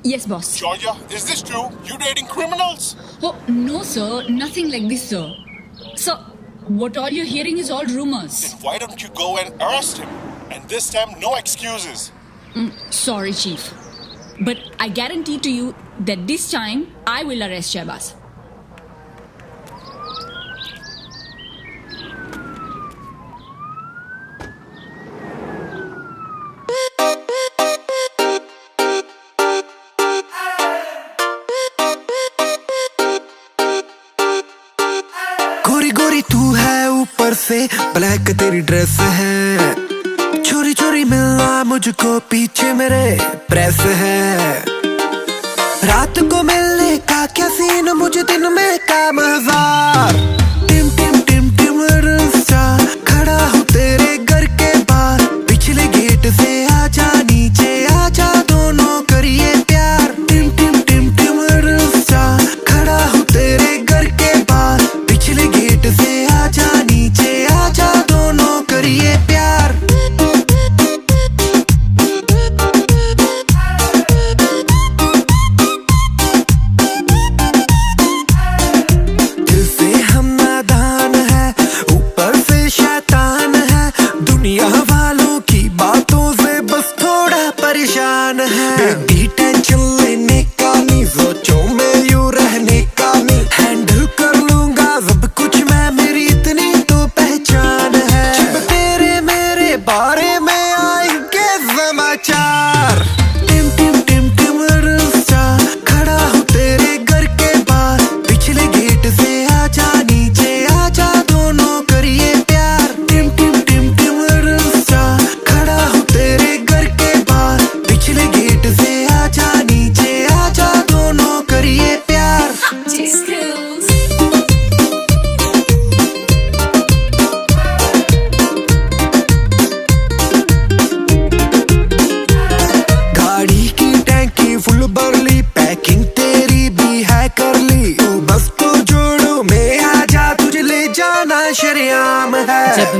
Yes, boss. Georgia, is this true? You dating criminals? Oh, no, sir. Nothing like this, sir. Sir, what all you're hearing is all rumors. Then why don't you go and arrest him? And this time, no excuses. Sorry, Chief. But I guarantee to you that this time, I will arrest Shahbaz. गोरी गोरी तू है ऊपर से black तेरी dress है, चोरी चोरी मिलना मुझको पीछे मेरे प्रेस है। रात को मिलने का क्या सीन, मुझे दिन में काम हजार। टिम टिम टिम टिम रिश्ता खड़ा हूँ तेरे घर के बाहर, पिछले गेट से आजा नीचे आजा दोनों करिए प्यार। टिम टिम टिम टिम रिश्ता खड़ा हूँ तेरे घर के बाहर, पिछले गेट से आजा नीचे आजा दोनों करिए प्यार। दिल से हम नादान है, ऊपर से शैतान है, दुनिया वालों की बातों से बस थोड़ा परेशान है। बेबी टेंशन लेने का नहीं, सोचो में यूं रहने का नहीं, हैंडल कर लूंगा सब कुछ मैं, मेरी इतनी तो पहचान है। जब तेरे मेरे बारे में आएंगे समाचार, टिम टिम टिम टिम रिश्ता खड़ा हूँ तेरे घर के बाहर, पिछले गेट से आजा नीचे आजा दोनों करिए प्यार। टिम टिम टिम टिम रिश्ता खड़ा हूँ तेरे घर के बाहर, पिछले गेट से आजा नीचे आजा दोनों करिए प्यार। गाड़ी की टैंकी फुल भर ली, पैकिंग तेरी भी है कर ली, तू बस तो जोड़ो में आजा, तुझे ले जाना शरेआम है। जब